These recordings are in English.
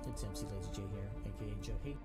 It's mclazyj here, aka Joe Hate.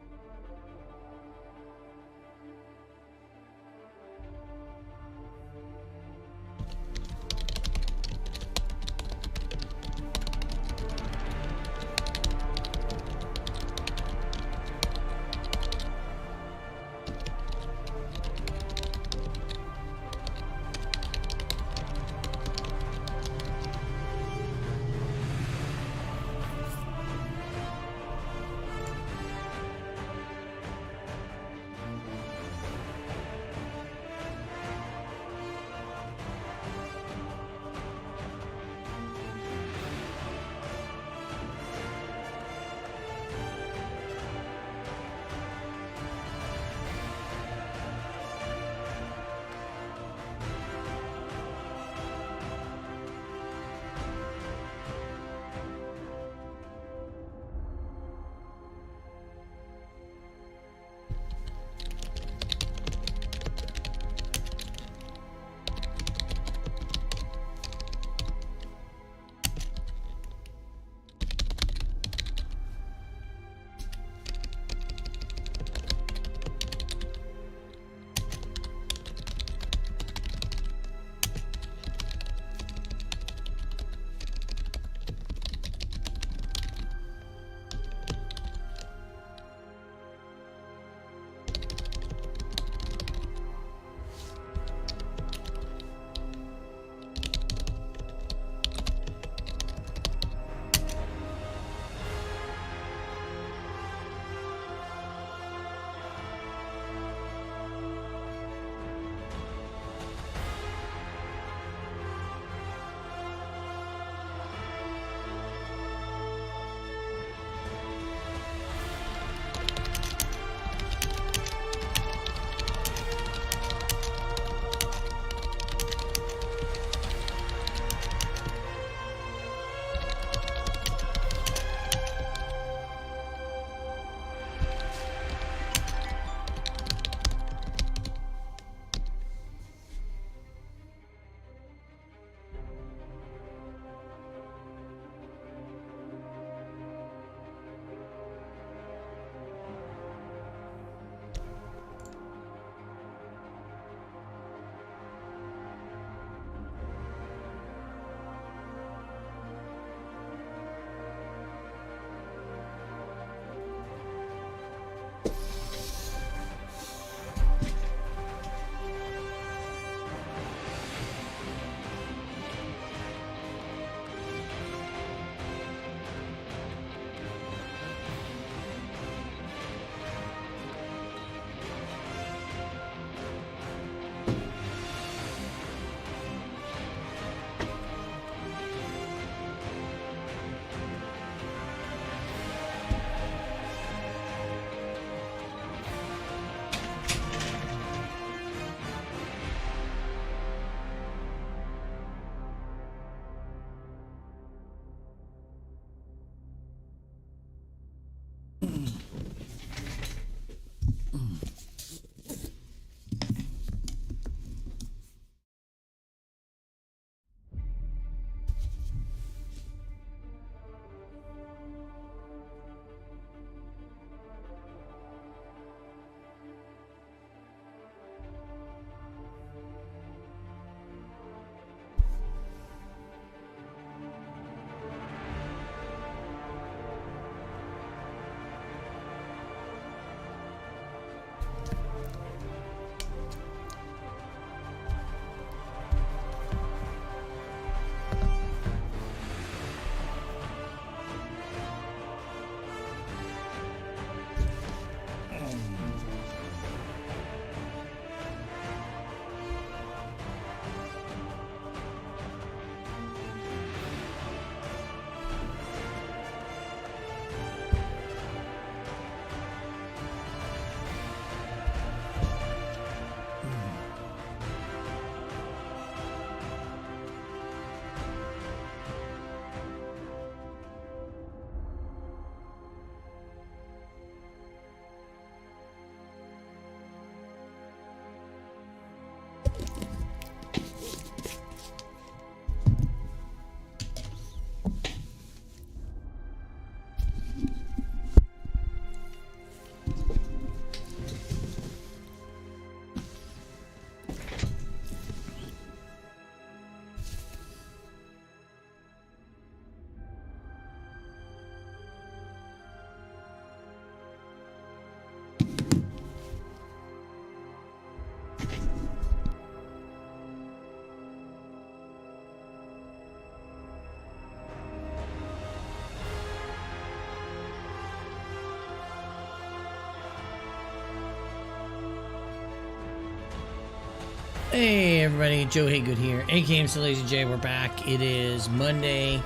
Hey everybody, Joe Haygood here, aka mclazyj. We're back. It is Monday,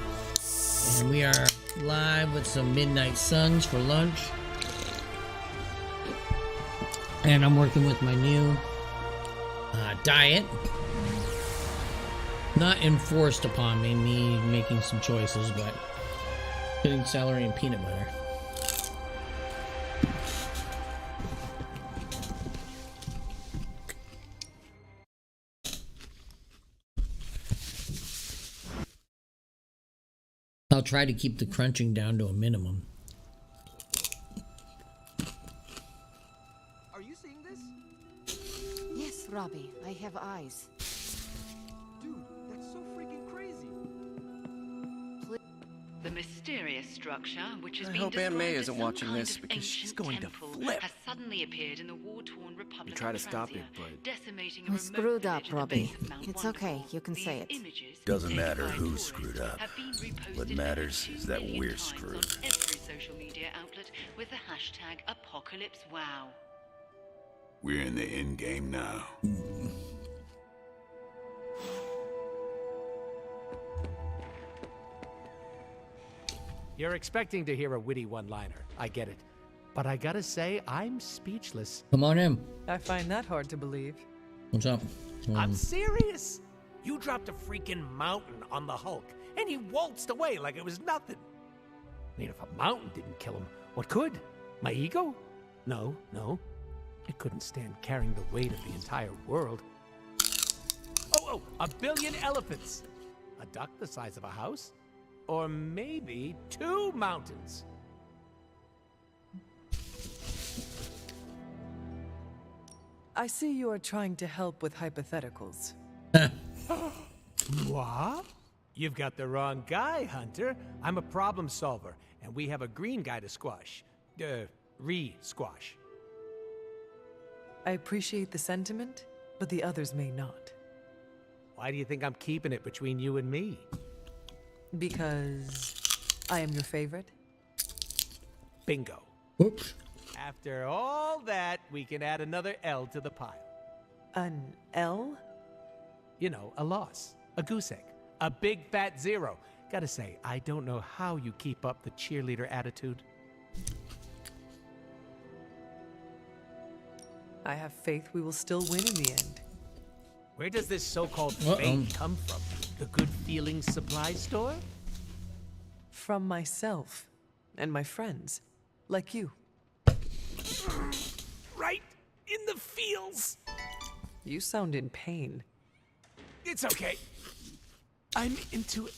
and we are live with some Midnight Suns for lunch. And I'm working with my new diet. Not enforced upon me making some choices, but putting celery and peanut butter. I'll try to keep the crunching down to a minimum. Are you seeing this? Yes, Robbie, I have eyes. Dude, that's so freaking crazy. The mysterious structure, which has I been hope Aunt May described as isn't some watching kind this of because she's ancient going to temple, flip. has suddenly appeared in the war-torn Republic We try to of stop Transia, it, but decimating a I remote screwed up, village at the Robbie. base of Mount It's Wonderful. okay, you can These say it. images, Doesn't taken matter by who tourists, screwed up. have been reposted What over matters 2 is that million we're times screwed. on every social media outlet with the hashtag #ApocalypseWow. We're in the end game now. You're expecting to hear a witty one-liner. I get it. But I gotta say, I'm speechless. Come on in. I find that hard to believe. What's up? I'm serious. You dropped a freaking mountain on the Hulk, and he waltzed away like it was nothing. I mean, if a mountain didn't kill him, what could? My ego? No. It couldn't stand carrying the weight of the entire world. Oh, a billion elephants. A duck the size of a house? Or maybe 2 mountains. I see you are trying to help with hypotheticals. What? You've got the wrong guy, Hunter. I'm a problem solver, and we have a green guy to squash. Re-squash. I appreciate the sentiment, but the others may not. Why do you think I'm keeping it between you and me? Because I am your favorite? Bingo. Oops. After all that, we can add another L to the pile. An L? You know, a loss. A goose egg. A big fat 0. Gotta say, I don't know how you keep up the cheerleader attitude. I have faith we will still win in the end. Where does this so-called faith come from? The Good Feelings supply store? From myself and my friends, like you. Right in the feels. You sound in pain. It's okay. I'm into it.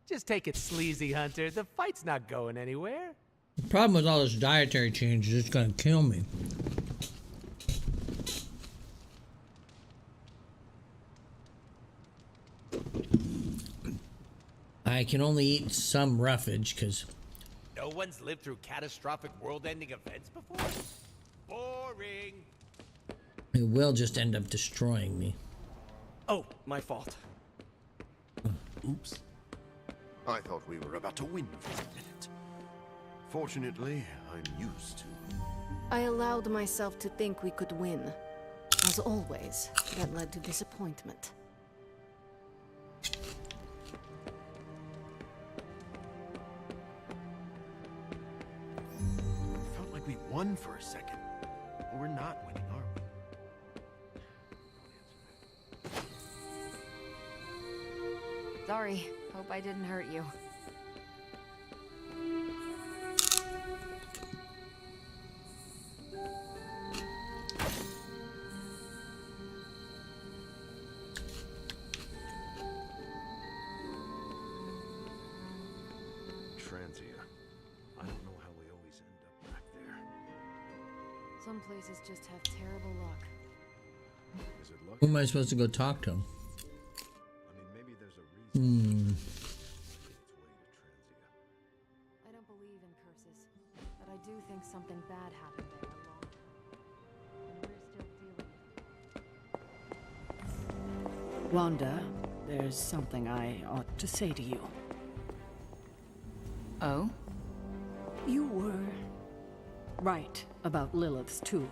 Just take it sleazy, Hunter. The fight's not going anywhere. The problem with all this dietary change is it's gonna kill me. I can only eat some roughage because No one's lived through catastrophic world-ending events before? Boring. it will just end up destroying me. oh, my fault. Oops. I thought we were about to win for a minute. Fortunately, I'm used to. I allowed myself to think we could win. As always, that led to disappointment. Felt like we won for a second. But we're not winning, are we? Sorry, hope I didn't hurt you. Transia. I don't know how we always end up back there. Some places just have terrible luck. Is it luck? Who am I supposed to go talk to? I mean, maybe there's a reason. It's way to Transia. I don't believe in curses, but I do think something bad happened there a long time ago. And we're still dealing with it. Wanda, there's something I ought to say to you. Oh? You were right about Lilith's tour.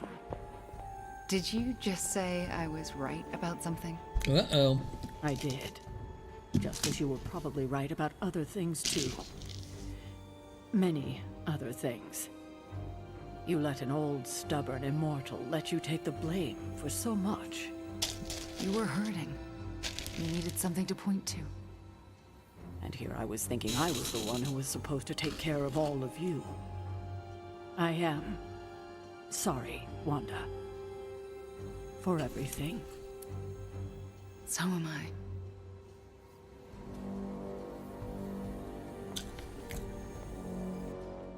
Did you just say I was right about something? Uh-oh. I did. Just as you were probably right about other things, too. Many other things. You let an old, stubborn immortal let you take the blame for so much. You were hurting. You needed something to point to. And here I was thinking I was the one who was supposed to take care of all of you. I am sorry, Wanda. For everything. So am I.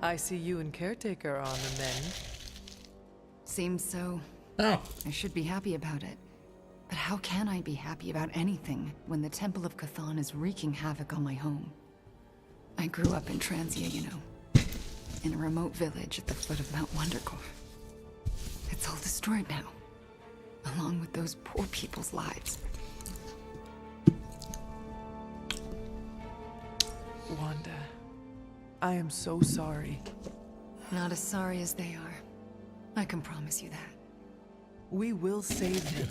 I see you and Caretaker are on the mend. Seems so. Oh. I should be happy about it. But how can I be happy about anything when the Temple of Cthon is wreaking havoc on my home? I grew up in Transia, you know. In a remote village at the foot of Mount Wondercore. It's all destroyed now. Along with those poor people's lives. Wanda, I am so sorry. Not as sorry as they are. I can promise you that. We will save him.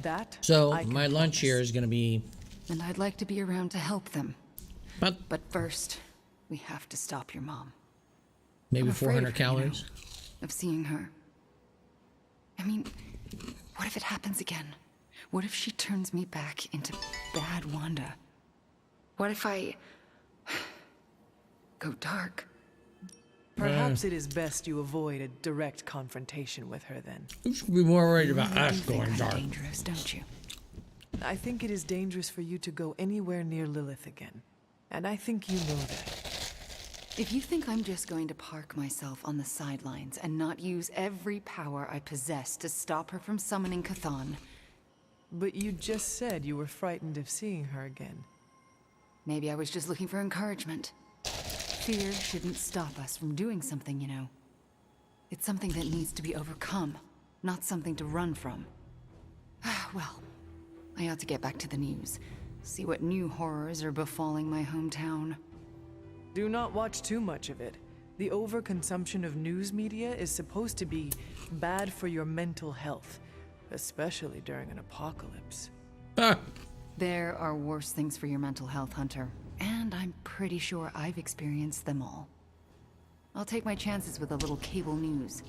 That So I can my lunch promise. here is going to be... And I'd like to be around to help them. But But first, we have to stop your mom. maybe I'm afraid 400 of her, you know, calories. of seeing her. I mean, what if it happens again? What if she turns me back into bad Wanda? What if I go dark? Perhaps it is best you avoid a direct confrontation with her then. You should be more worried about You us think going I'm dark. dangerous, don't you? I think it is dangerous for you to go anywhere near Lilith again. And I think you know that. If you think I'm just going to park myself on the sidelines and not use every power I possess to stop her from summoning Cthon, But you just said you were frightened of seeing her again. maybe I was just looking for encouragement. Fear shouldn't stop us from doing something, you know. It's something that needs to be overcome, not something to run from. Well, I ought to get back to the news. See what new horrors are befalling my hometown. Do not watch too much of it. The overconsumption of news media is supposed to be bad for your mental health, especially during an apocalypse. Ah, There are worse things for your mental health, Hunter. And I'm pretty sure I've experienced them all. I'll take my chances with a little cable news.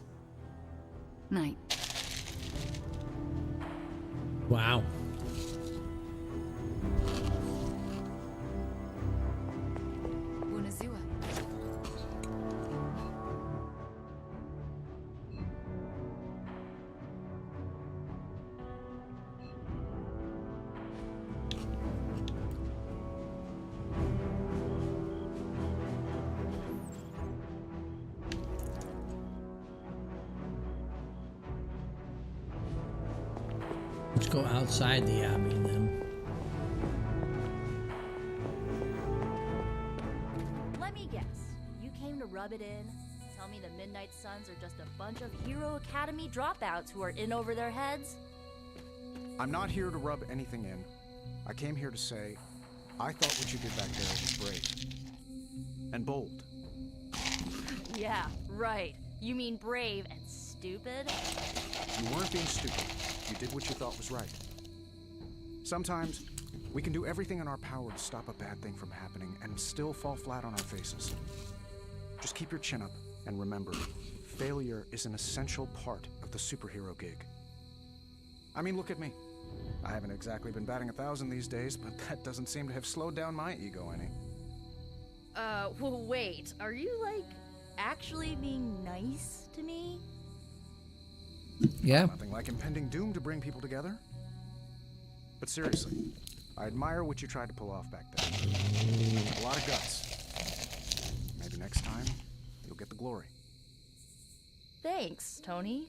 Night. wow. Bunazua. Let's go outside the Abbey then. Let me guess. You came to rub it in? Tell me the Midnight Suns are just a bunch of Hero Academy dropouts who are in over their heads? I'm not here to rub anything in. I came here to say, I thought what you did back there was brave. And bold. Yeah, right. You mean brave and stupid? You weren't being stupid. You did what you thought was right. Sometimes, we can do everything in our power to stop a bad thing from happening and still fall flat on our faces. Just keep your chin up and remember, failure is an essential part of the superhero gig. I mean, look at me. I haven't exactly been batting 1,000 these days, but that doesn't seem to have slowed down my ego any. Well, wait. Are you, like, actually being nice to me? Yeah. Nothing like impending doom to bring people together. But seriously, I admire what you tried to pull off back there. A lot of guts. Maybe next time, you'll get the glory. Thanks, Tony.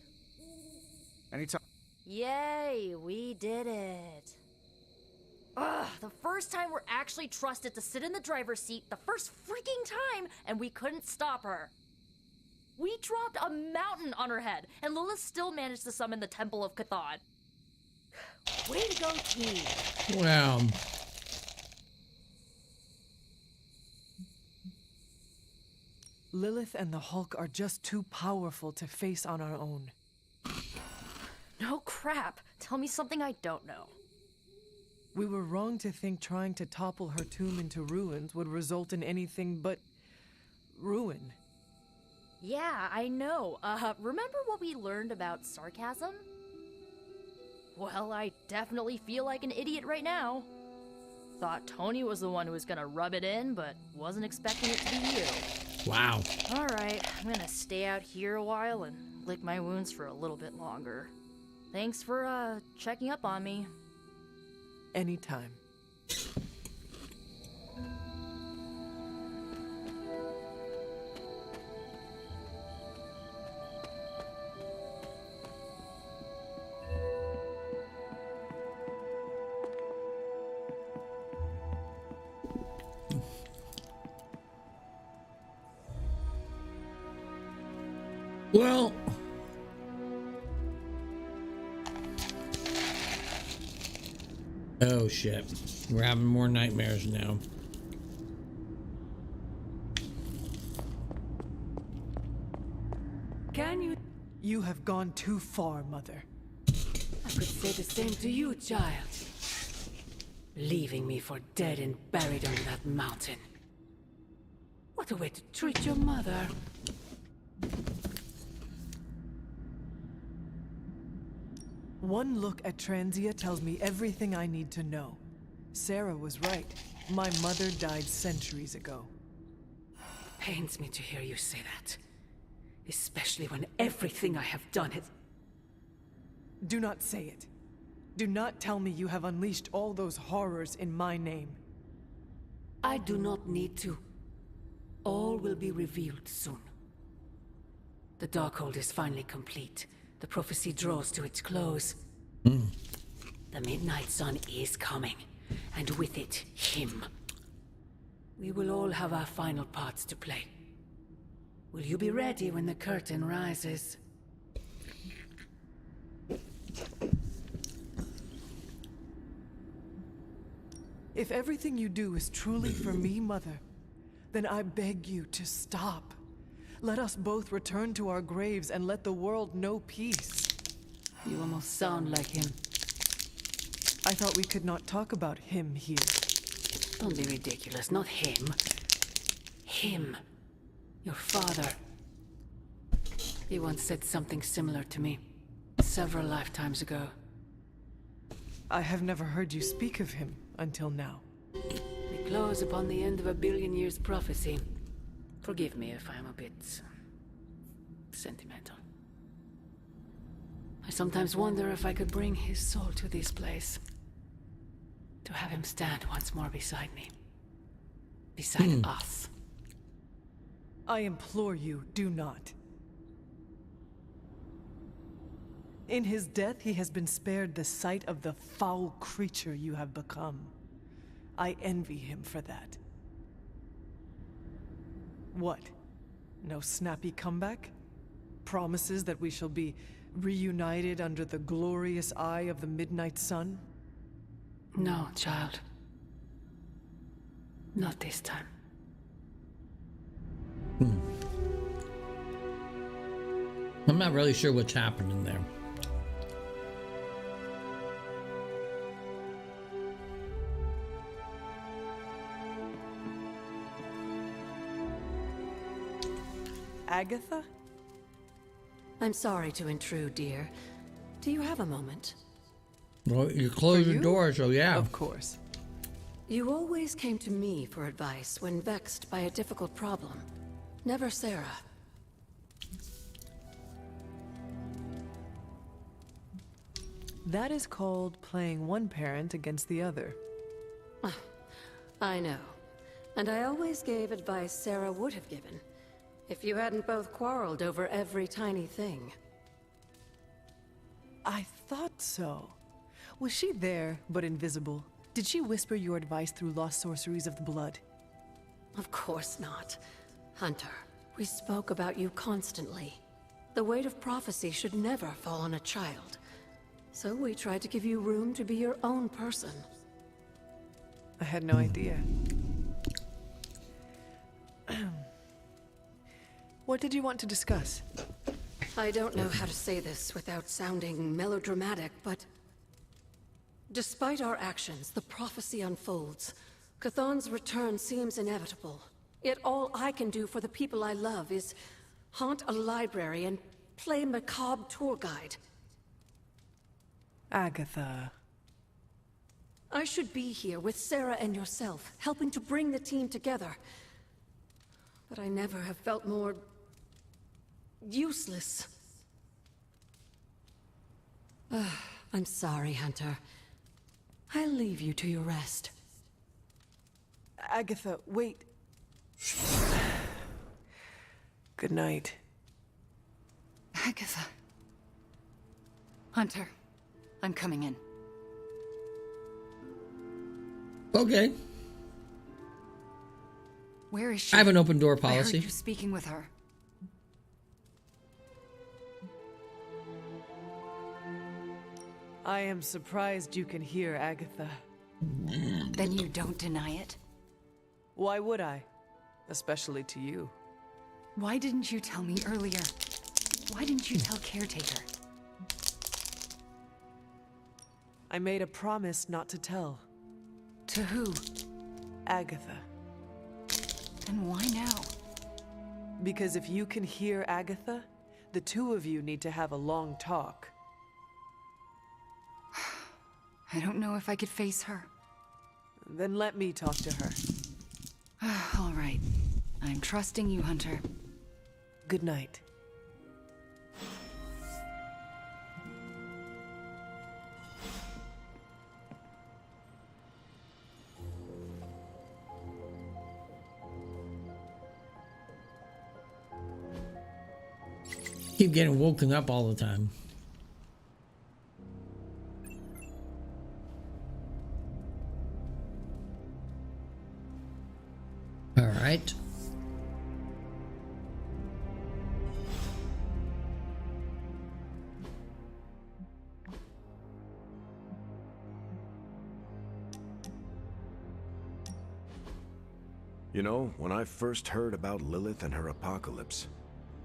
Anytime. Yay, we did it. Ugh, the first time we're actually trusted to sit in the driver's seat, the first freaking time, and we couldn't stop her. We dropped a mountain on her head, and Lilith still managed to summon the Temple of Cthon. Way to go, team. Well, Lilith and the Hulk are just too powerful to face on our own. No crap. Tell me something I don't know. We were wrong to think trying to topple her tomb into ruins would result in anything but ruin. Yeah, I know. Remember what we learned about sarcasm? Well, I definitely feel like an idiot right now. Thought Tony was the one who was gonna rub it in, but wasn't expecting it to be you. Wow. Alright, I'm gonna stay out here a while and lick my wounds for a little bit longer. Thanks for, checking up on me. Anytime. Well, oh shit. We're having more nightmares now. Can you? You have gone too far, Mother. I could say the same to you, child. Leaving me for dead and buried under that mountain. What a way to treat your mother. One look at Transia tells me everything I need to know. Sarah was right. My mother died centuries ago. Pains me to hear you say that. Especially when everything I have done has... Do not say it. Do not tell me you have unleashed all those horrors in my name. I do not need to. All will be revealed soon. The Darkhold is finally complete. The prophecy draws to its close. The Midnight Sun is coming, and with it, him. We will all have our final parts to play. Will you be ready when the curtain rises? If everything you do is truly for me, Mother, then I beg you to stop. Let us both return to our graves and let the world know peace. You almost sound like him. I thought we could not talk about him here. Don't be ridiculous, not him. Him. Your father. He once said something similar to me. Several lifetimes ago. I have never heard you speak of him until now. We close upon the end of a billion years prophecy. Forgive me if I'm a bit... sentimental. I sometimes wonder if I could bring his soul to this place. To have him stand once more beside me. Beside us. I implore you, do not. In his death, he has been spared the sight of the foul creature you have become. I envy him for that. What? No snappy comeback? Promises that we shall be reunited under the glorious eye of the Midnight Sun? No, child. Not this time. I'm not really sure what's happening there. Agatha? I'm sorry to intrude, dear. Do you have a moment? Well, you close the door, so yeah. Of course. You always came to me for advice when vexed by a difficult problem. Never Sarah. That is called playing one parent against the other. I know. And I always gave advice Sarah would have given, if you hadn't both quarreled over every tiny thing. I thought so. Was she there, but invisible? Did she whisper your advice through lost sorceries of the blood? Of course not. Hunter, we spoke about you constantly. The weight of prophecy should never fall on a child. So we tried to give you room to be your own person. I had no idea. What did you want to discuss? I don't know how to say this without sounding melodramatic, but despite our actions, the prophecy unfolds. Chthon's return seems inevitable. Yet all I can do for the people I love is haunt a library and play macabre tour guide. Agatha. I should be here with Sarah and yourself, helping to bring the team together. But I never have felt more useless. I'm sorry, Hunter. I'll leave you to your rest. Agatha, wait. Good night. Agatha. Hunter, I'm coming in. Okay. Where is she? I have an open door I heard policy. you speaking with her. I am surprised you can hear Agatha. Then you don't deny it? Why would I? Especially to you. Why didn't you tell me earlier? Why didn't you tell Caretaker? I made a promise not to tell. To who? Agatha. And why now? Because if you can hear Agatha, the two of you need to have a long talk. I don't know if I could face her. Then let me talk to her. All right. I'm trusting you, Hunter. Good night. Keep getting woken up all the time. All right. You know, when I first heard about Lilith and her apocalypse,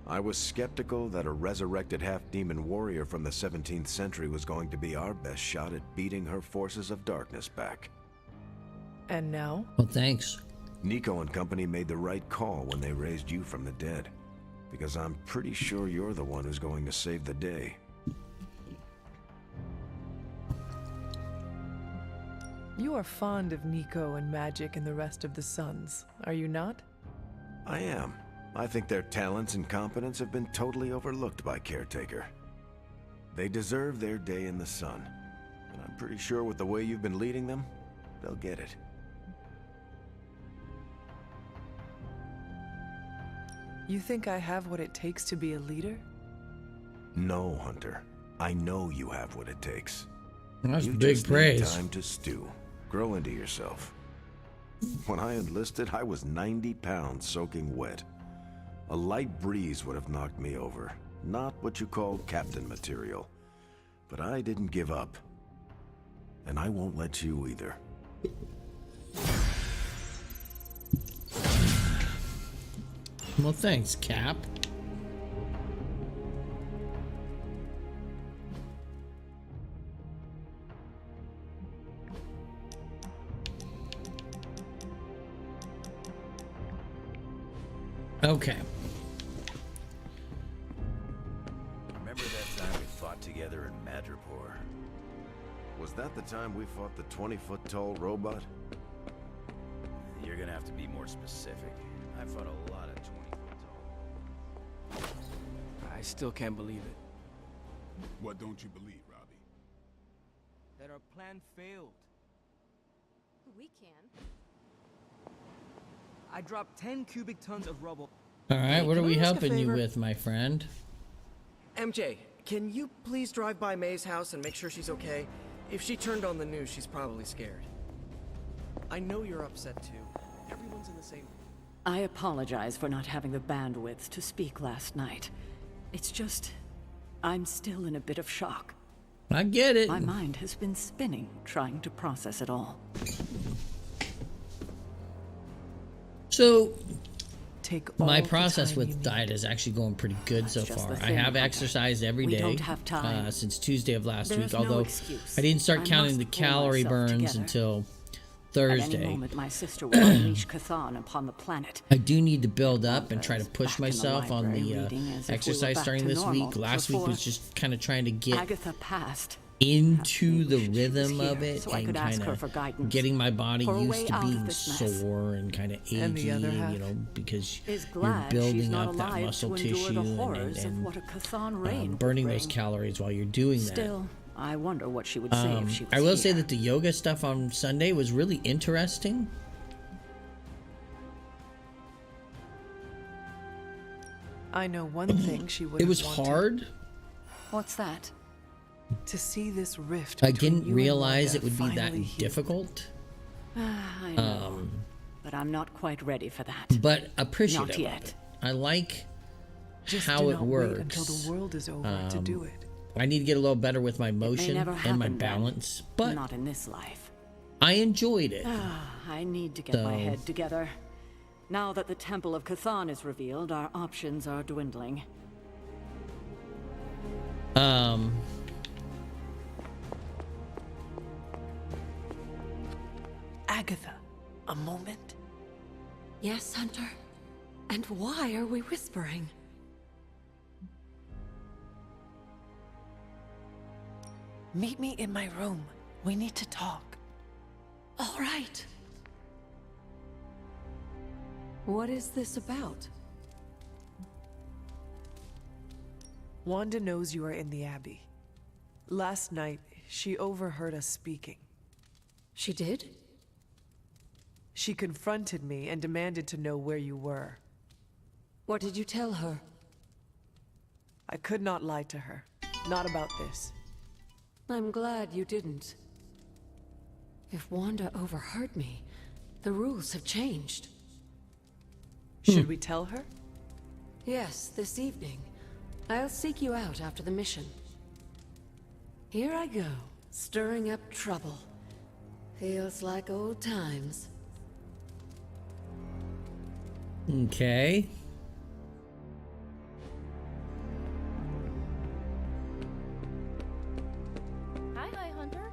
I was skeptical that a resurrected half-demon warrior from the 17th century was going to be our best shot at beating her forces of darkness back. And now? Well, thanks. Nico and company made the right call when they raised you from the dead, because I'm pretty sure you're the one who's going to save the day. You are fond of Nico and magic and the rest of the Sons, are you not? I am. I think their talents and competence have been totally overlooked by Caretaker. They deserve their day in the sun, and I'm pretty sure with the way you've been leading them, they'll get it. You think I have what it takes to be a leader? No, Hunter. I know you have what it takes. That's you big just praise. Need time to stew. Grow into yourself. When I enlisted, I was 90 pounds soaking wet. A light breeze would have knocked me over. Not what you call captain material. But I didn't give up. And I won't let you either. Well, thanks, Cap. Okay. Remember that time we fought together in Madripoor? Was that the time we fought the 20-foot-tall robot? You're gonna have to be more specific. I fought a lot of 20-foot tall. I still can't believe it. What don't you believe, Robbie? That our plan failed. We can. I dropped 10 cubic tons of rubble. All right, what are can we I ask a helping you favor? with, my friend? MJ, can you please drive by May's house and make sure she's okay? If she turned on the news, she's probably scared. I know you're upset too. Everyone's in the same... I apologize for not having the bandwidth to speak last night. It's just, I'm still in a bit of shock. I get it. My mind has been spinning, trying to process it all. So, take all My the process time you with need. diet is actually going pretty good so just far. the I thing, have Hunter. exercised every We day don't have time. since Tuesday of last There's week, no although excuse. I didn't start I counting the must pull calorie myself burns together. until At any Thursday. moment, my sister will unleash Cathan upon the planet. I do need to build up and try to Wanda is push back in the myself on library the reading as if we were exercise back starting to this normal week. Last week before was just kind of trying to get Agatha passed. into the Perhaps maybe she was rhythm of here, it so I and could ask kind her for of guidance. getting my body For a way used to out of being this mess. sore and kind of achy, And the other you half know, because Is you're glad she's building not up that alive muscle to endure tissue the horrors of and what a Cathan reign would burning bring. those calories while you're doing that. Still, I wonder what she would say if she was I will say here. that the yoga stuff on Sunday was really interesting. I know one thing she would It have was wanted. hard. What's that? To see this rift I between didn't you realize and it would be that finally healed. difficult, I know, but I'm not quite ready for that. but appreciative Not of yet. it. I like Just how do it not works. wait until the world is over to do it. I need to get a little better with my motion never and my happen then. balance, but Not in this life. I enjoyed it. I need to get my So- head together. Now that the Temple of Cathan is revealed, our options are dwindling. Agatha, a moment? Yes, Hunter? And why are we whispering? Meet me in my room. We need to talk. All right. What is this about? Wanda knows you are in the Abbey. Last night, she overheard us speaking. She did? She confronted me and demanded to know where you were. What did you tell her? I could not lie to her. Not about this. I'm glad you didn't. If Wanda overheard me, the rules have changed. Should we tell her? Yes, this evening. I'll seek you out after the mission. Here I go, stirring up trouble. Feels like old times. Okay. Hi, Hunter.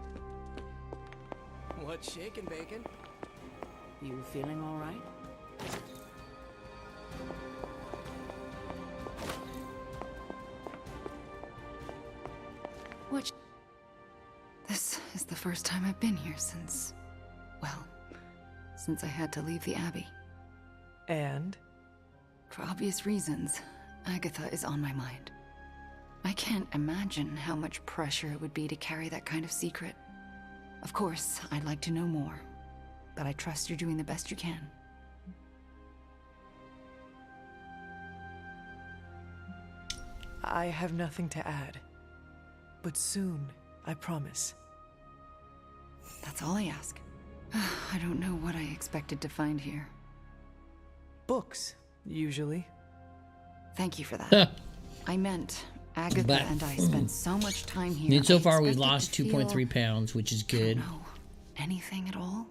What's shaking, Bacon? You feeling all right? What? This is the first time I've been here since... well, since I had to leave the Abbey. And? For obvious reasons, Agatha is on my mind. I can't imagine how much pressure it would be to carry that kind of secret. Of course, I'd like to know more, but I trust you're doing the best you can. I have nothing to add. But soon, I promise. That's all I ask. I don't know what I expected to find here. Books, usually. Thank you for that. I meant, Agatha But- and I spent so much time here. And so I far, we've expected lost to 2.3 feel, pounds, which is I don't good. know, anything at all?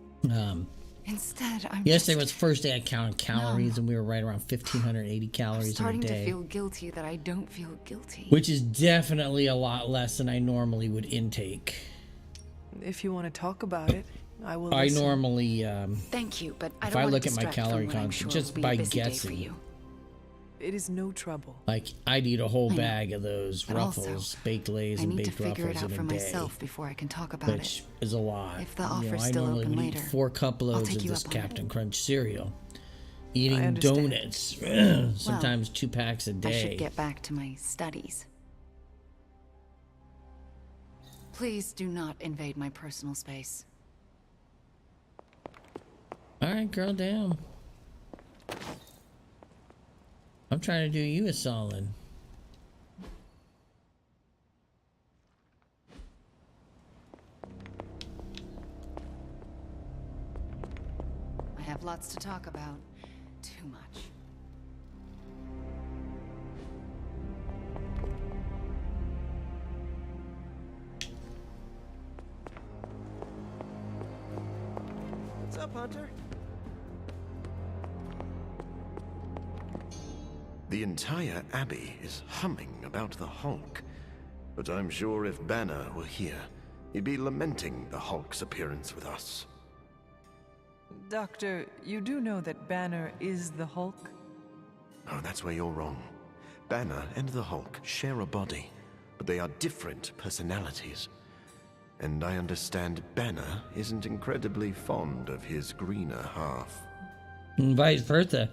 Instead, I'm Yesterday just was the first day I counted calories, and we were right around 1,580 I'm calories in a starting to day, feel guilty that I don't feel guilty. which is definitely a lot less than I normally would intake. If you want to talk about it, I will I listen. normally, Thank you, but I if don't I want look to at my distract from calorie what I'm count sure just will be by a busy day for guessing, you. It is no trouble. like I'd eat a whole I know. bag of those But Ruffles, also, baked Lays, I and need to baked figure it Ruffles out in for a day, myself before I can talk about which it. is a lot. If the You know, offer's I still normally open would later, eat 4 cup I'll loads take of you this up on it. Captain Crunch cereal, I eating understand. donuts, sometimes 2 packs a I day. should get back to my studies. Please do not invade my personal space. All right, girl, down. I'm trying to do you a solid. I have lots to talk about. Too much. What's up, Hunter? The entire Abbey is humming about the Hulk. But I'm sure if Banner were here, he'd be lamenting the Hulk's appearance with us. Doctor, you do know that Banner is the Hulk? Oh, that's where you're wrong. Banner and the Hulk share a body, but they are different personalities. And I understand Banner isn't incredibly fond of his greener half. Vice versa.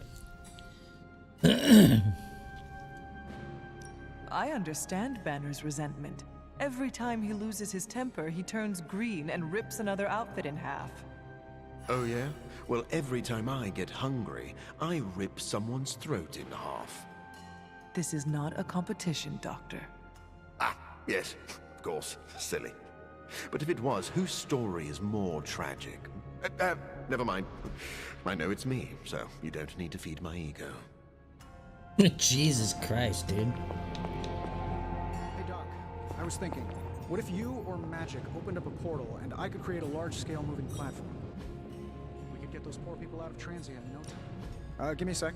I understand Banner's resentment. Every time he loses his temper, he turns green and rips another outfit in half. Oh yeah? Well, every time I get hungry, I rip someone's throat in half. This is not a competition, Doctor. Ah, yes, of course. Silly. But if it was, whose story is more tragic? Never mind. I know it's me, so you don't need to feed my ego. Jesus Christ, dude. Hey, Doc. I was thinking, what if you or magic opened up a portal and I could create a large-scale moving platform? We could get those poor people out of transient in no time. Give me a sec.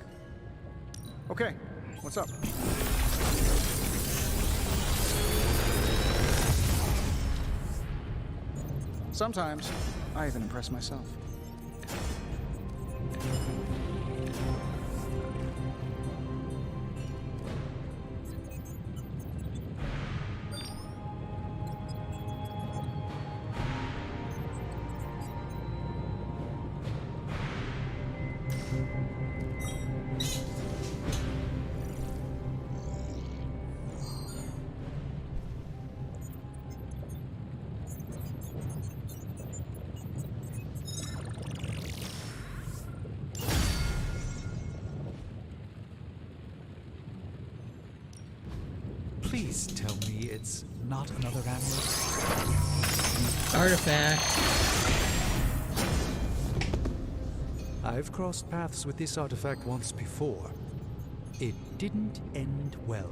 Okay, what's up? Sometimes, I even impress myself. Please tell me it's not another amulet. Artifact. I've crossed paths with this artifact once before. It didn't end well.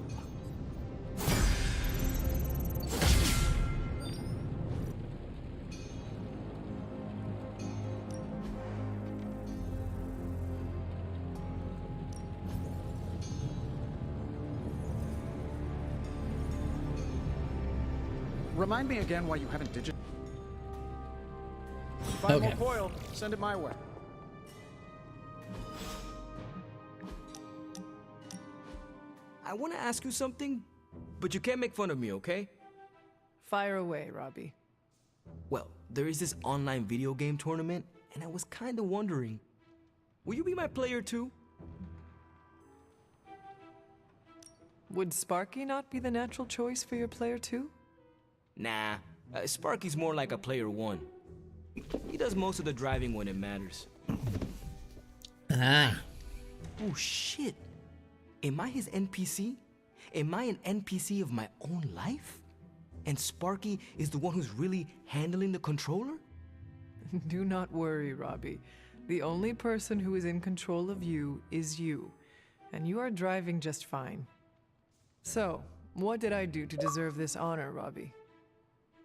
Remind me again why you haven't digit. Find Okay. more coil. Send it my way. I want to ask you something, but you can't make fun of me, okay? Fire away, Robbie. Well, there is this online video game tournament, and I was kind of wondering, will you be my player too? Would Sparky not be the natural choice for your player too? Nah, Sparky's more like a player one. He does most of the driving when it matters. Ah. Oh shit. Am I his NPC? Am I an NPC of my own life? And Sparky is the one who's really handling the controller? Do not worry, Robbie. The only person who is in control of you is you, and you are driving just fine. So, what did I do to deserve this honor, Robbie?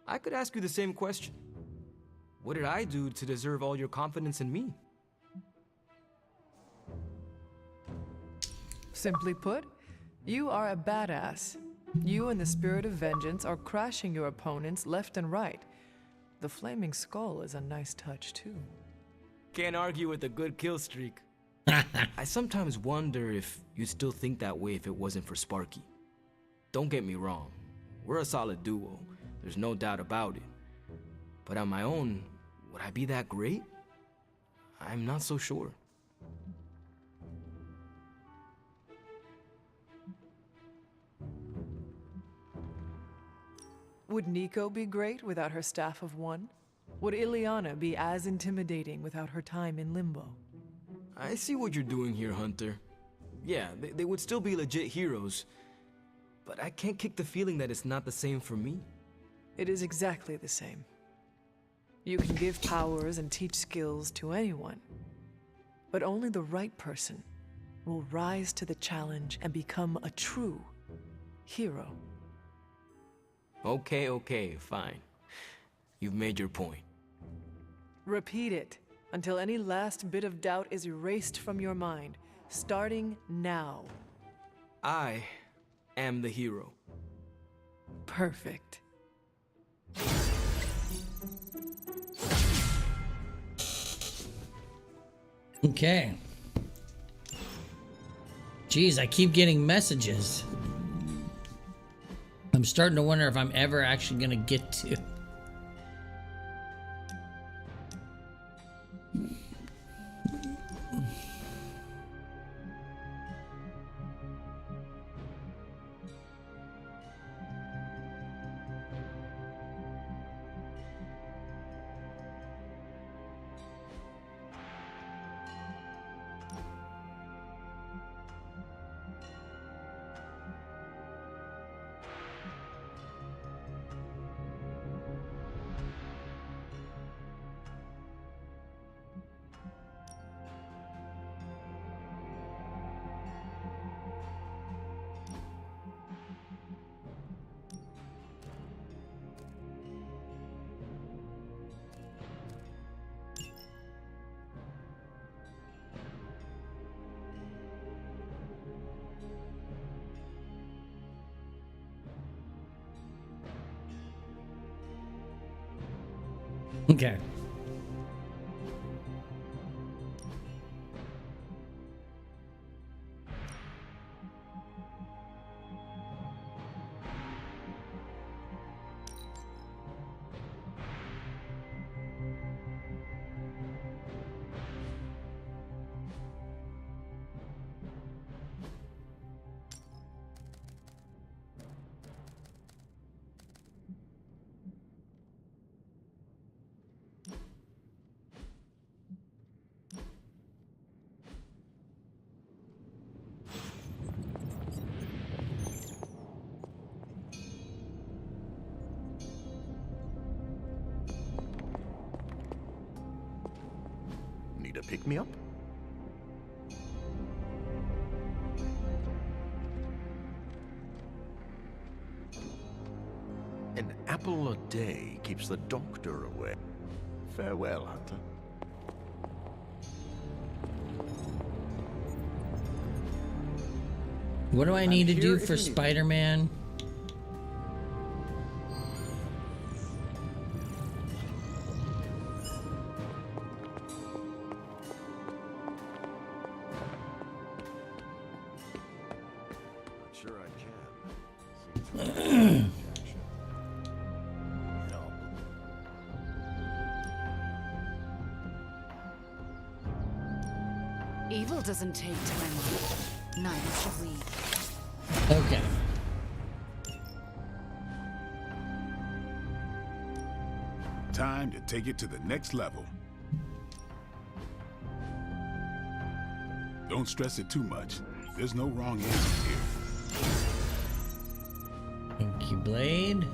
I could ask you the same question. What did I do to deserve all your confidence in me? Simply put, you are a badass. You and the Spirit of Vengeance are crashing your opponents left and right. The Flaming Skull is a nice touch, too. Can't argue with a good kill streak. I sometimes wonder if you'd still think that way if it wasn't for Sparky. Don't get me wrong. We're a solid duo. There's no doubt about it. But on my own, would I be that great? I'm not so sure. Would Nico be great without her staff of one? Would Ileana be as intimidating without her time in limbo? I see what you're doing here, Hunter. Yeah, they would still be legit heroes. But I can't kick the feeling that it's not the same for me. It is exactly the same. You can give powers and teach skills to anyone. But only the right person will rise to the challenge and become a true hero. Okay, fine. You've made your point. Repeat it until any last bit of doubt is erased from your mind, starting now. I am the hero. Perfect. Okay. Jeez, I keep getting messages. I'm starting to wonder if I'm ever actually gonna get to. Okay. Need a pick-me-up? An apple a day keeps the doctor away. Farewell, Hunter. What do I need to do for Spider-Man? Sure I can. Evil doesn't take time off. Neither should we. Okay. Time to take it to the next level. Don't stress it too much. There's no wrong answer here. Thank you, Blade.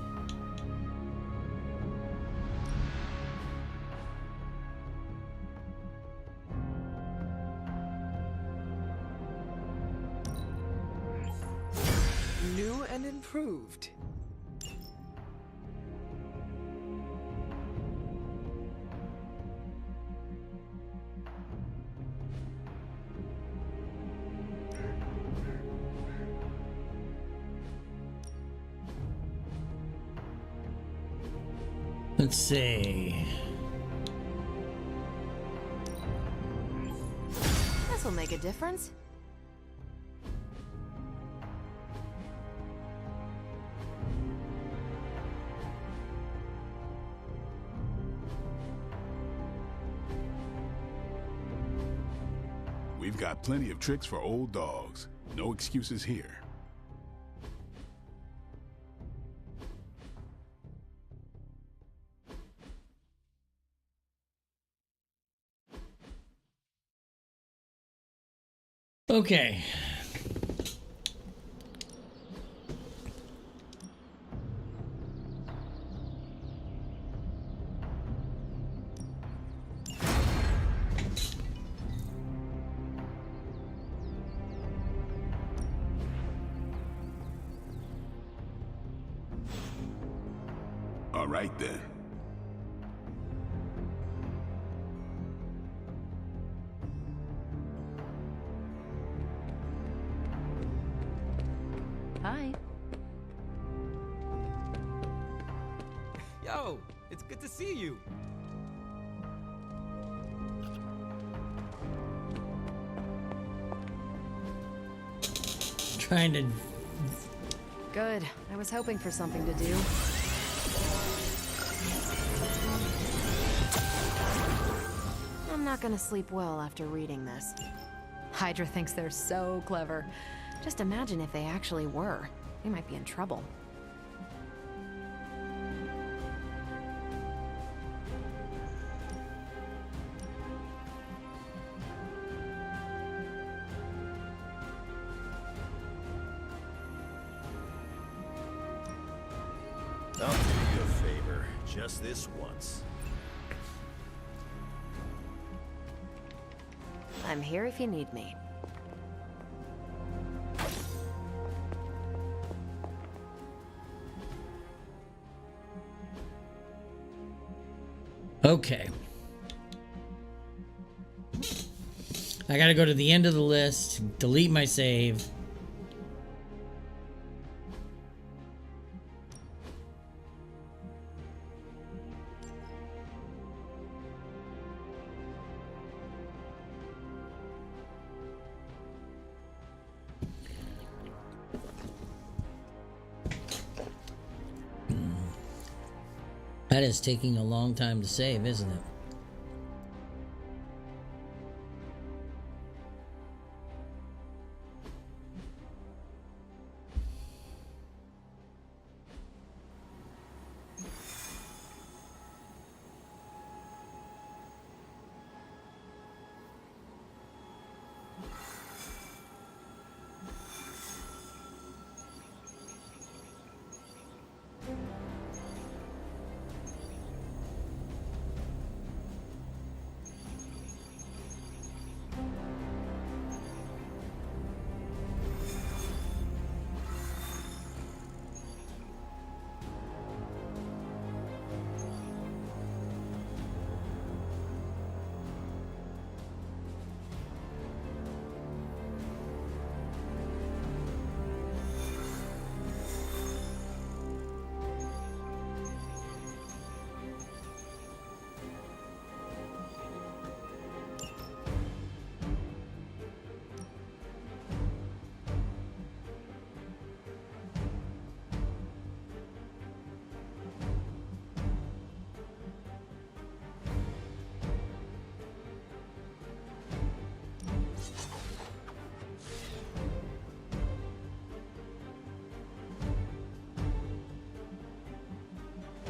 New and improved. Let's see. This'll make a difference. We've got plenty of tricks for old dogs. No excuses here. Okay. All right then. Yo, it's good to see you. Trying to... Good. I was hoping for something to do. I'm not gonna sleep well after reading this. Hydra thinks they're so clever. Just imagine if they actually were. We might be in trouble. I'll do you a favor, just this once. I'm here if you need me. Okay. I gotta go to the end of the list, delete my save. That is taking a long time to save, isn't it?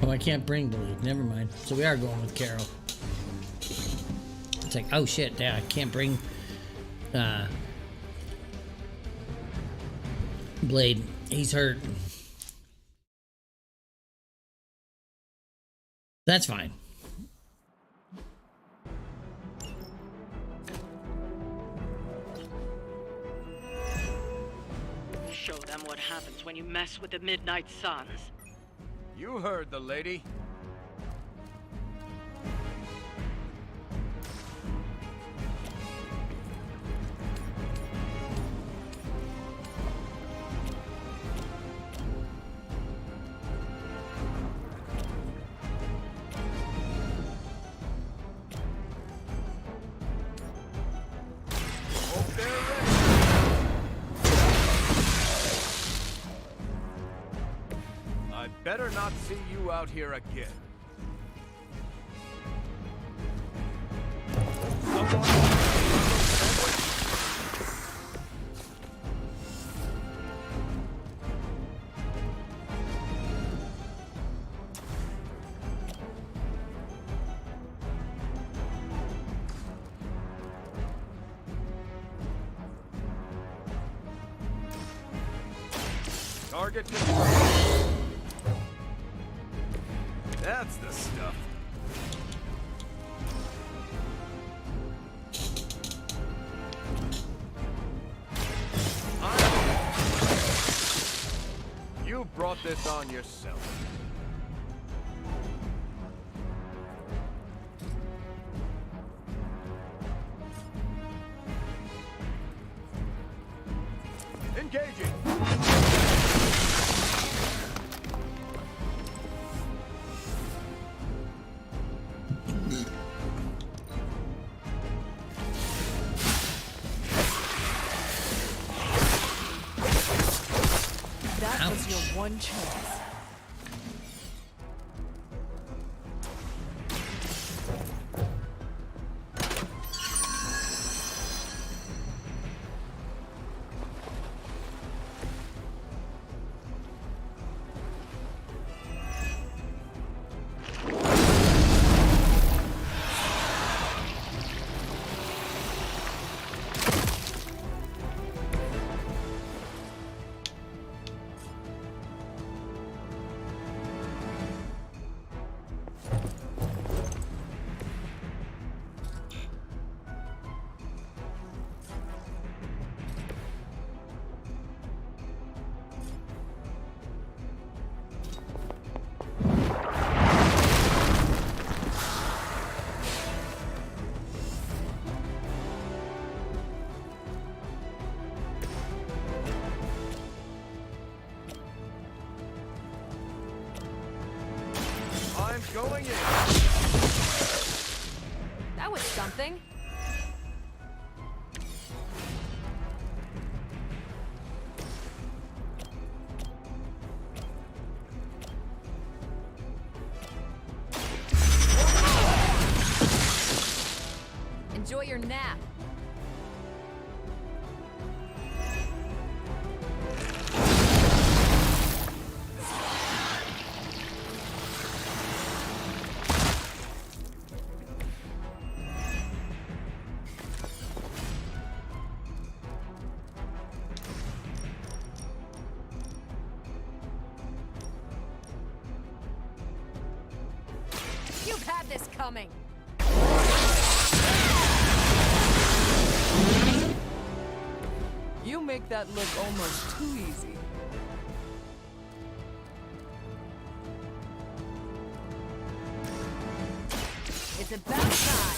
Oh, I can't bring Blade. Never mind. So we are going with Carol. It's like, oh shit, yeah, I can't bring Blade. He's hurt. That's fine. Show them what happens when you mess with the Midnight Suns. You heard the lady. Hope they're ready. I'd better not see you out here again. Target confirmed. That's the stuff. You brought this on yourself. Engaging. one chance. I'm going in. That was something. Enjoy your nap. You've had this coming. You make that look almost too easy. It's about time.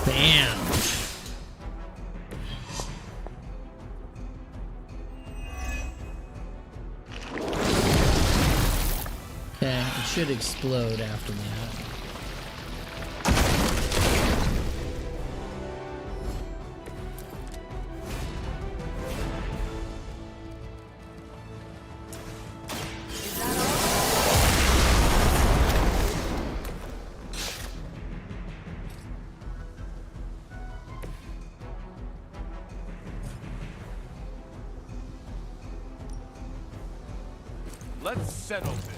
Bam. Okay, it should explode after that. Let's settle this.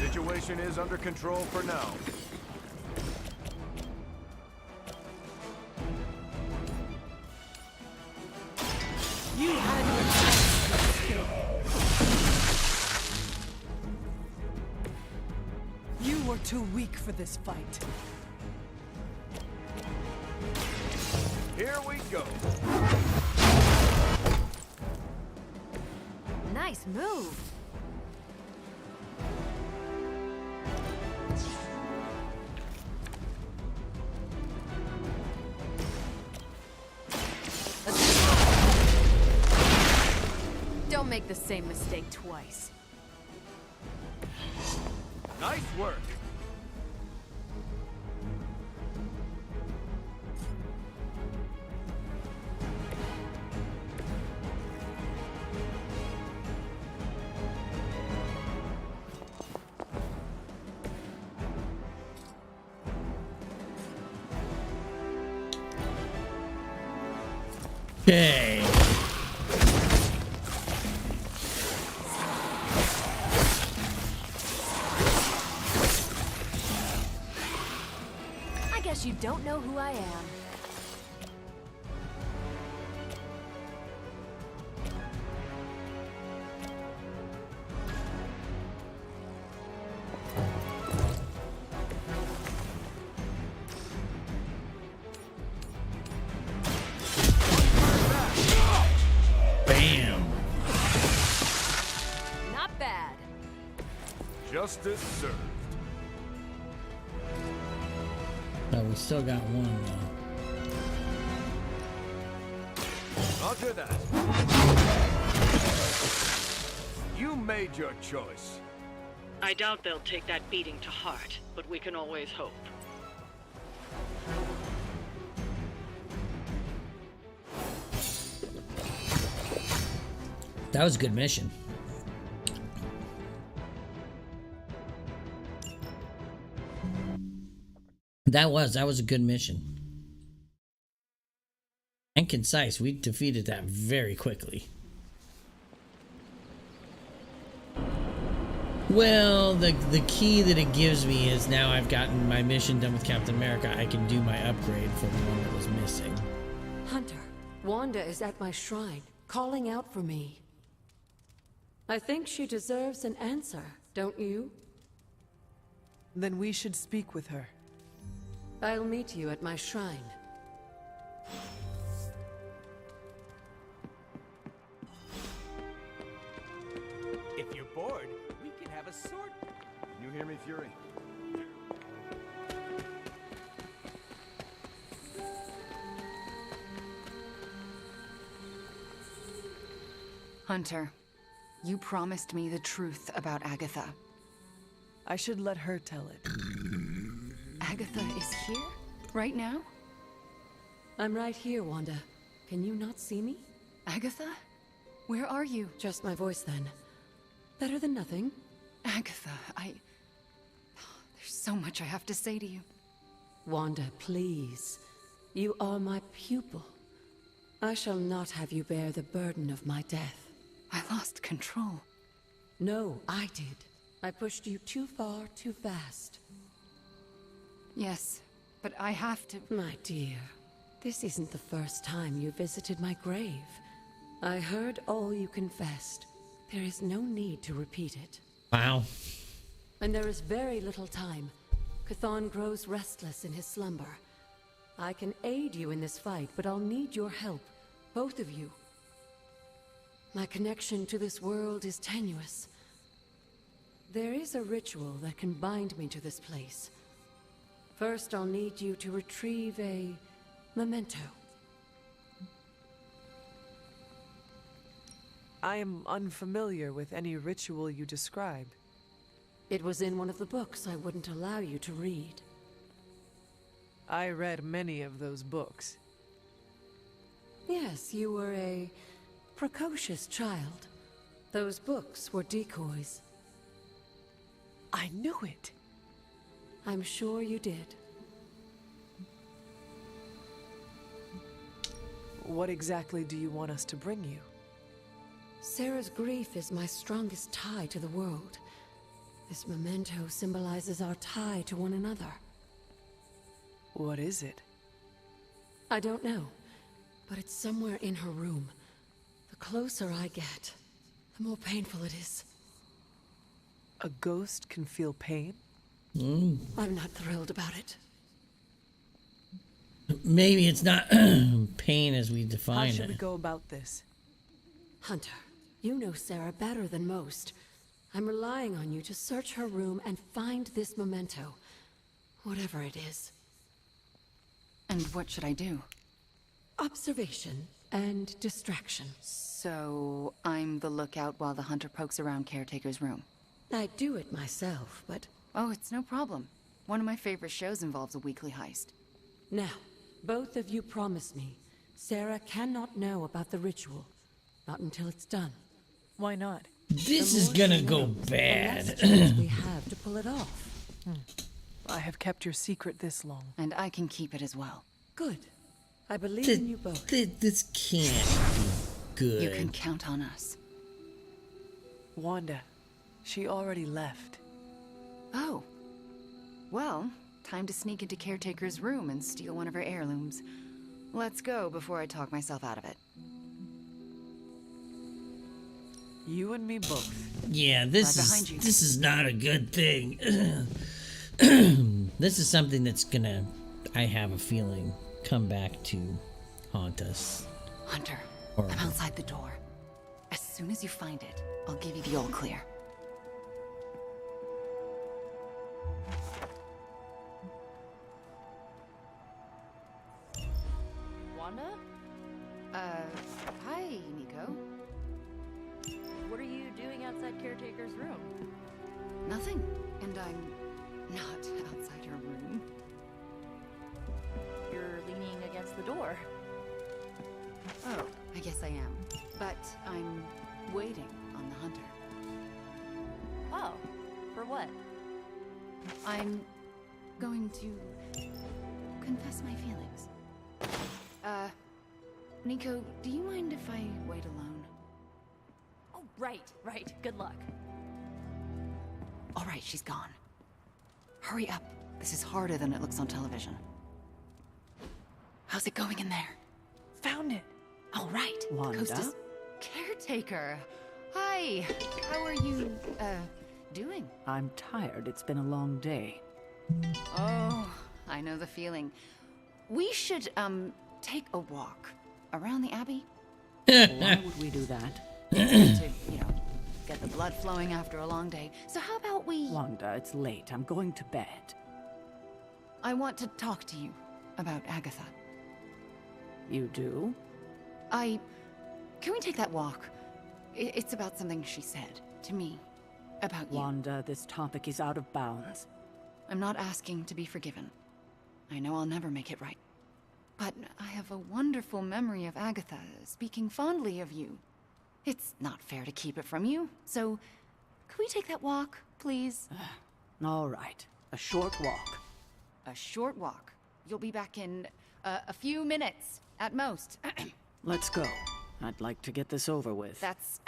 Situation is under control for now. You had your chance. You were too weak for this fight. Here we go. Nice move. Don't make the same mistake twice. Nice work. Okay. I guess you don't know who I am. Just Justice served. Oh, we still got one though. Roger that. You made your choice. I doubt they'll take that beating to heart, but we can always hope. That was a good mission. That was a good mission. And concise. We defeated that very quickly. Well, the key that it gives me is now I've gotten my mission done with Captain America. I can do my upgrade for the one that was missing. Hunter, Wanda is at my shrine, calling out for me. I think she deserves an answer, don't you? Then we should speak with her. I'll meet you at my shrine. If you're bored, we can have a sword. Can you hear me, Fury? Hunter, you promised me the truth about Agatha. I should let her tell it. Agatha is here? Right now? I'm right here, Wanda. Can you not see me? Agatha? Where are you? Just my voice, then. Better than nothing. Agatha, there's so much I have to say to you. Wanda, please. You are my pupil. I shall not have you bear the burden of my death. I lost control. No, I did. I pushed you too far, too fast. Yes, but I have to... My dear, this isn't the first time you visited my grave. I heard all you confessed. There is no need to repeat it. Wow. And there is very little time. Chthon grows restless in his slumber. I can aid you in this fight, but I'll need your help. Both of you. My connection to this world is tenuous. There is a ritual that can bind me to this place. First, I'll need you to retrieve a memento. I am unfamiliar with any ritual you describe. It was in one of the books I wouldn't allow you to read. I read many of those books. Yes, you were a precocious child. Those books were decoys. I knew it. I'm sure you did. What exactly do you want us to bring you? Sarah's grief is my strongest tie to the world. This memento symbolizes our tie to one another. What is it? I don't know, but it's somewhere in her room. The closer I get, the more painful it is. A ghost can feel pain? I'm not thrilled about it. Maybe it's not pain as we define it. How should we go about this? Hunter, you know Sarah better than most. I'm relying on you to search her room and find this memento. Whatever it is. And what should I do? Observation and distraction. So, I'm the lookout while the hunter pokes around Caretaker's room. I do it myself, but... Oh, it's no problem. One of my favorite shows involves a weekly heist. Now, both of you promise me, Sarah cannot know about the ritual. Not until it's done. Why not? This is gonna go bad. The less chance we have to pull it off. I have kept your secret this long. And I can keep it as well. Good. I believe in you both. This can't be good. You can count on us. Wanda, she already left. Oh. Well, time to sneak into Caretaker's room and steal one of her heirlooms. Let's go before I talk myself out of it. You and me both. Yeah, this is not a good thing. This is something that's gonna, I have a feeling, come back to haunt us. Hunter, Or- I'm outside the door. As soon as you find it, I'll give you the all clear. Wanda? Hi, Nico. What are you doing outside Caretaker's room? Nothing. And I'm not outside her room. You're leaning against the door. Oh, I guess I am. But I'm waiting on the hunter. Oh, for what? I'm going to confess my feelings. Nico, do you mind if I wait alone? Oh, right. Good luck. All right, she's gone. Hurry up. This is harder than it looks on television. How's it going in there? Found it. All right. Wanda? Coast is caretaker. Hi. How are you, doing? I'm tired. It's been a long day. Oh, I know the feeling. We should, take a walk around the Abbey. Why would we do that? To, you know, get the blood flowing after a long day. So how about we... Wanda, it's late. I'm going to bed. I want to talk to you about Agatha. You do? Can we take that walk? It's about something she said to me. About you. Wanda, this topic is out of bounds. I'm not asking to be forgiven. I know I'll never make it right. But I have a wonderful memory of Agatha speaking fondly of you. It's not fair to keep it from you, so could we take that walk, please? All right. A short walk. A short walk. You'll be back in a few minutes, at most. Let's go. I'd like to get this over with. That's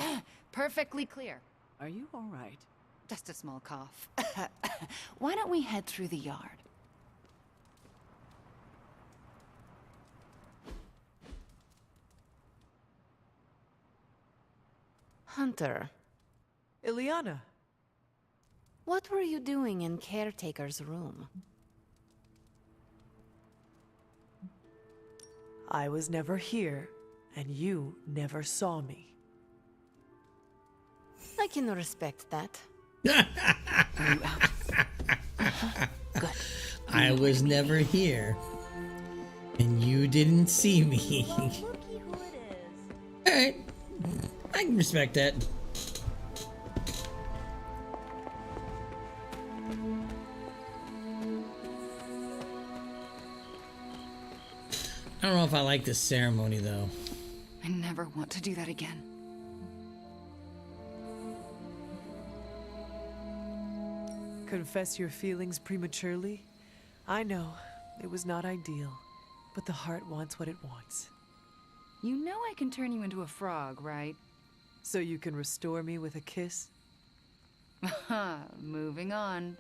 perfectly clear. Are you all right? Just a small cough. Why don't we head through the yard? Hunter, Ileana. what were you doing in Caretaker's room? I was never here, and you never saw me. I can respect that. Are you out? Good. I was never here, and you didn't see me. Well, looky who it is. Alright, I can respect that. I don't know if I like this ceremony, though. I never want to do that again. Confess your feelings prematurely? I know, it was not ideal, but the heart wants what it wants. You know I can turn you into a frog, right? So you can restore me with a kiss? Moving on.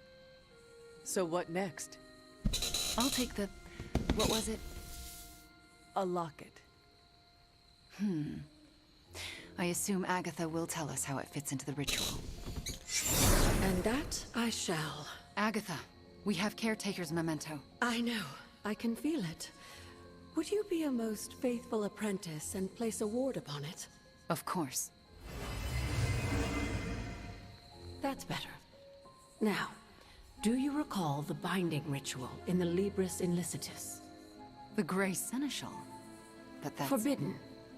So what next? I'll take the... what was it? A locket. I assume Agatha will tell us how it fits into the ritual. And that I shall. Agatha, we have Caretaker's memento. I know. I can feel it. Would you be a most faithful apprentice and place a ward upon it? Of course. That's better. Now, do you recall the binding ritual in the Libris Inlicitus? The Grey Seneschal. But that's... Forbidden,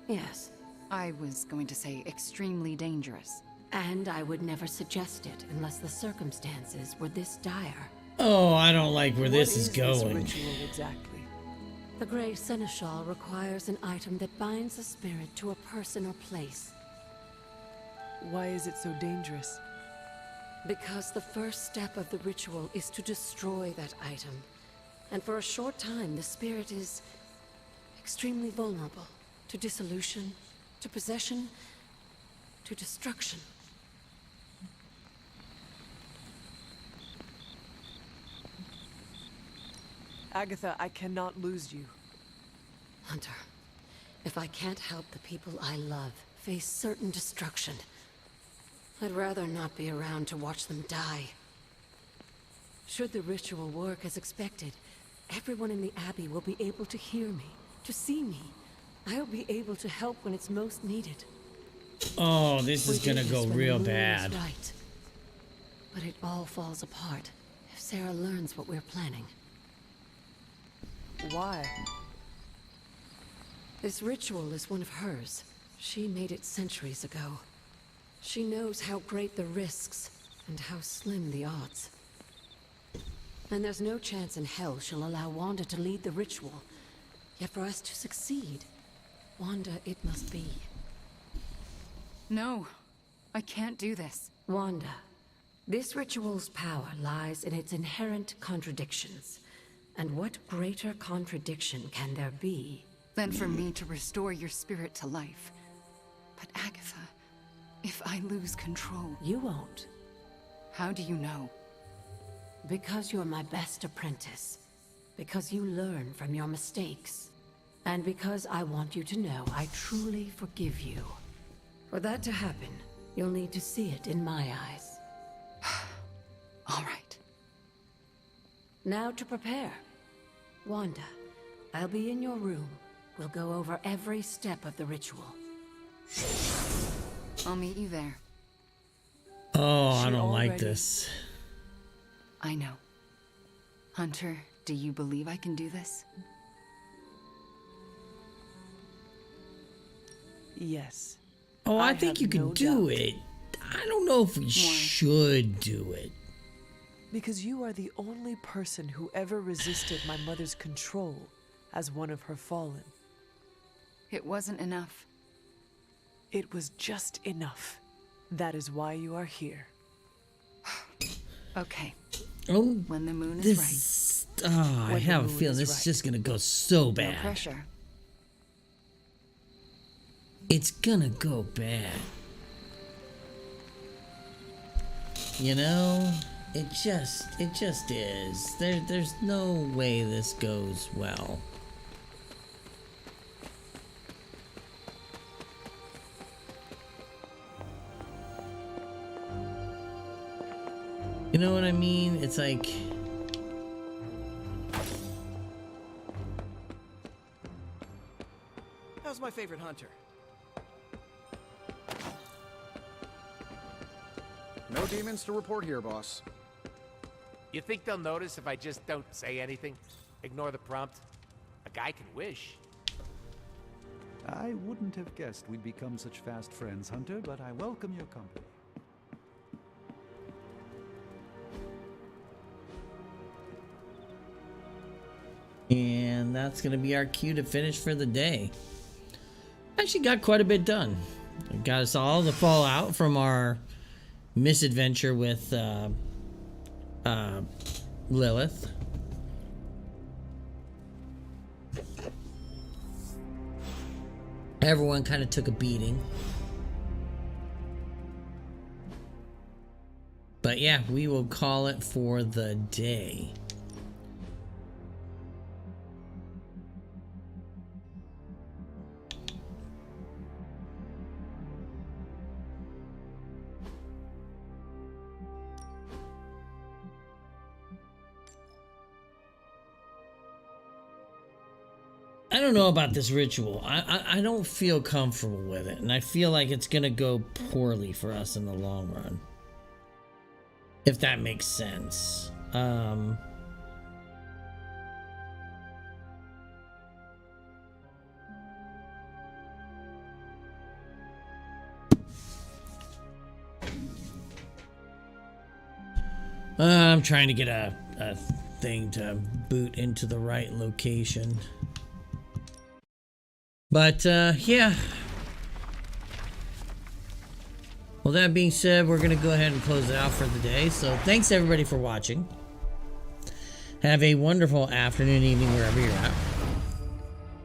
yes. I was going to say extremely dangerous. And I would never suggest it unless the circumstances were this dire. Oh, I don't like where this is going. What is this ritual exactly? The Grey Seneschal requires an item that binds a spirit to a person or place. Why is it so dangerous? Because the first step of the ritual is to destroy that item. And for a short time, the spirit is extremely vulnerable to dissolution, to possession, to destruction. Agatha, I cannot lose you. Hunter, if I can't help the people I love face certain destruction, I'd rather not be around to watch them die. Should the ritual work as expected, everyone in the Abbey will be able to hear me, to see me. I'll be able to help when it's most needed. Oh, this is gonna go real bad. Right. But it all falls apart if Sarah learns what we're planning. Why? This ritual is one of hers. She made it centuries ago. She knows how great the risks and how slim the odds. And there's no chance in hell she'll allow Wanda to lead the ritual. Yet for us to succeed, Wanda, it must be. No, I can't do this. Wanda, this ritual's power lies in its inherent contradictions. And what greater contradiction can there be than for me to restore your spirit to life? But Agatha, if I lose control... You won't. How do you know? Because you're my best apprentice. Because you learn from your mistakes. And because I want you to know I truly forgive you. For that to happen, you'll need to see it in my eyes. All right. Now to prepare. Wanda, I'll be in your room. We'll go over every step of the ritual. I'll meet you there. Oh, I don't like this. I know. Hunter, do you believe I can do this? Yes. Oh, I think you can do it. I don't know if we should do it. Because you are the only person who ever resisted my mother's control as one of her fallen. It wasn't enough. It was just enough. That is why you are here. Okay. Oh, when the moon is right. Oh, I have a feeling this is just gonna go so bad. No pressure. It's gonna go bad. You know, it just is. There's no way this goes well. You know what I mean? It's like... How's my favorite hunter? No demons to report here, boss. You think they'll notice if I just don't say anything? Ignore the prompt? A guy can wish. I wouldn't have guessed we'd become such fast friends, Hunter, but I welcome your company. And that's going to be our cue to finish for the day. Actually got quite a bit done. It got us all the fallout from our misadventure with Lilith. Everyone kind of took a beating. But yeah, we will call it for the day. I don't know about this ritual. I don't feel comfortable with it, and I feel like it's gonna go poorly for us in the long run. If that makes sense. I'm trying to get a thing to boot into the right location. But, yeah. Well, that being said, we're going to go ahead and close it out for the day. So, thanks everybody for watching. Have a wonderful afternoon, evening, wherever you're at.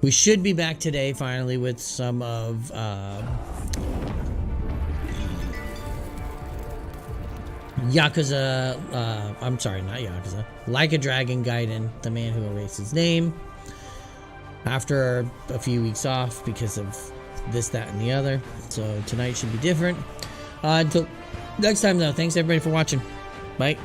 We should be back today, finally, with some of, Yakuza, I'm sorry, not Yakuza. Like a Dragon Gaiden, the man who erased his name. After a few weeks off because of this, that, and the other. So tonight should be different. Until next time, though, thanks everybody for watching. Bye.